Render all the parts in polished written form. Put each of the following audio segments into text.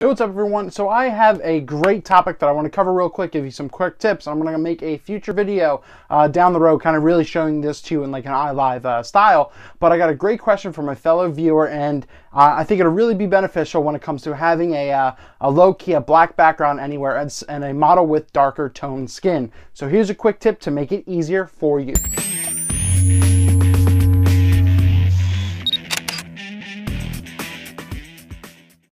Hey, what's up everyone? So I have a great topic that I want to cover real quick, give you some quick tips. I'm going to make a future video down the road kind of really showing this to you in like an iLive style. But I got a great question from a fellow viewer, and I think it'll really be beneficial when it comes to having a low-key, a black background anywhere and a model with darker toned skin. So here's a quick tip to make it easier for you.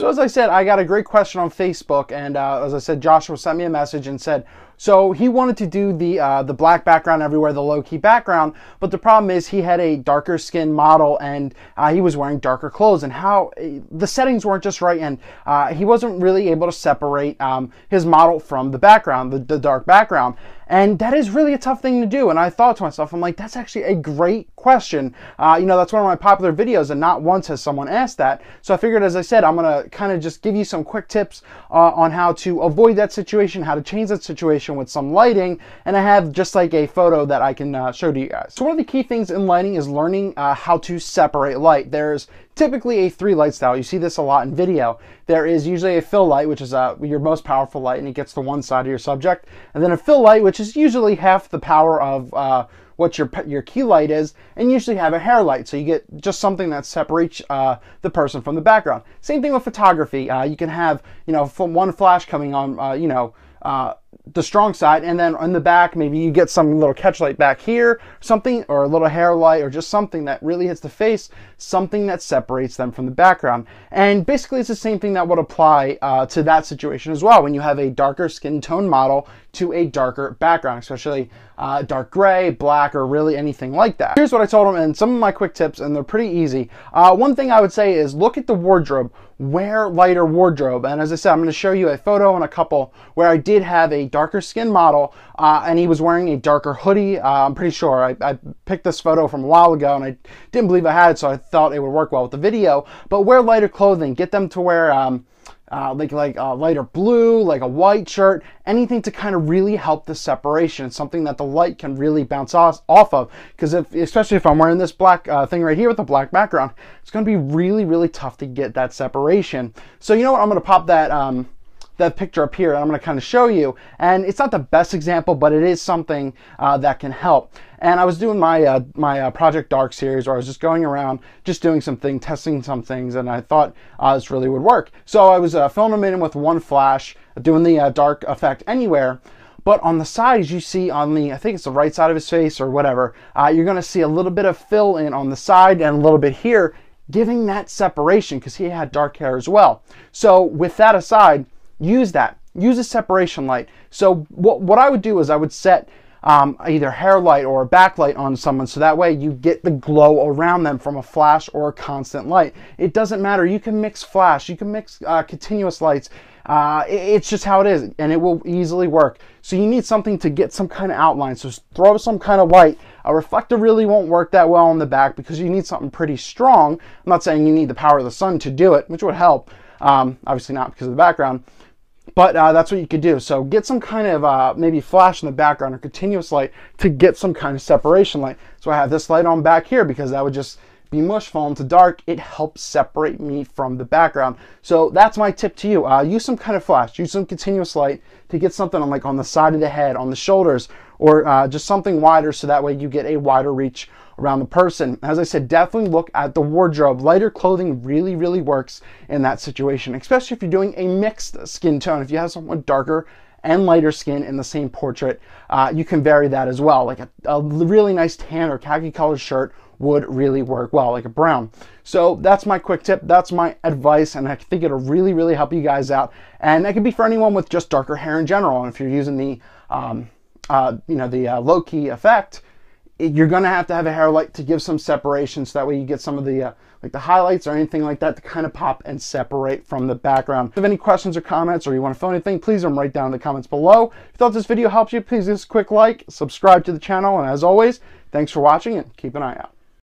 So as I said, I got a great question on Facebook, and as I said, Joshua sent me a message and said, so he wanted to do the black background everywhere, the low-key background, but the problem is he had a darker skin model and he was wearing darker clothes, and how the settings weren't just right, and he wasn't really able to separate his model from the background, the dark background. And that is really a tough thing to do. And I thought to myself, I'm like, that's actually a great question. You know, that's one of my popular videos, and not once has someone asked that. So I figured, as I said, I'm going to kind of just give you some quick tips on how to avoid that situation, how to change that situation with some lighting. And I have just like a photo that I can show to you guys. So one of the key things in lighting is learning how to separate light. There's typically a 3-light style. You see this a lot in video. There is usually a fill light, which is your most powerful light, and it gets to one side of your subject. And then a fill light, which is usually half the power of what your key light is, and usually have a hair light. So you get just something that separates the person from the background. Same thing with photography. You can have, you know, from one flash coming on, you know, the strong side, and then on the back maybe you get some little catch light back here, something, or a little hair light, or just something that really hits the face, something that separates them from the background. And basically it's the same thing that would apply to that situation as well, when you have a darker skin tone model to a darker background, especially dark gray, black, or really anything like that. Here's what I told him, and some of my quick tips, and they're pretty easy. One thing I would say is look at the wardrobe. Wear lighter wardrobe. And as I said, I'm going to show you a photo and a couple where I did have a darker skin model, and he was wearing a darker hoodie. I'm pretty sure I picked this photo from a while ago, and I didn't believe I had it, so I thought it would work well with the video. But wear lighter clothing. Get them to wear like lighter blue, like a white shirt, anything to kind of really help the separation, something that the light can really bounce off of. Because especially if I'm wearing this black thing right here with a black background, it's going to be really, really tough to get that separation. So you know what, I'm going to pop that that picture up here, and I'm going to kind of show you. And it's not the best example, but it is something that can help. And I was doing my my Project Dark series, where I was just going around, just doing something, testing some things, and I thought this really would work. So I was filming him in with one flash, doing the dark effect anywhere. But on the sides, you see on the, I think it's the right side of his face or whatever, you're going to see a little bit of fill in on the side and a little bit here, giving that separation, because he had dark hair as well. So with that aside, use that. Use a separation light. So what I would do is I would set either hair light or a backlight on someone, so that way you get the glow around them from a flash or a constant light. It doesn't matter. You can mix flash. You can mix continuous lights. It's just how it is, and it will easily work. So you need something to get some kind of outline. So throw some kind of light. A reflector really won't work that well on the back, because you need something pretty strong. I'm not saying you need the power of the sun to do it, which would help. Obviously not because of the background. But that's what you could do. So get some kind of maybe flash in the background or continuous light to get some kind of separation light. So I have this light on back here, because that would just be mush fall into dark. It helps separate me from the background. So that's my tip to you. Use some kind of flash. Use some continuous light to get something on, like on the side of the head, on the shoulders, or just something wider, so that way you get a wider reach around the person. As I said, definitely look at the wardrobe. Lighter clothing really, really works in that situation, especially if you're doing a mixed skin tone. If you have someone darker and lighter skin in the same portrait, you can vary that as well. Like a really nice tan or khaki colored shirt would really work well, like a brown. So that's my quick tip. That's my advice, and I think it'll really, really help you guys out. And that could be for anyone with just darker hair in general. And if you're using the you know, the low-key effect, you're going to have a hair light to give some separation, so that way you get some of the like the highlights or anything like that to kind of pop and separate from the background. If you have any questions or comments, or you want to phone anything, please leave them right down in the comments below. If you thought this video helped you, please give us a quick like, subscribe to the channel, and as always, thanks for watching, and keep an eye out.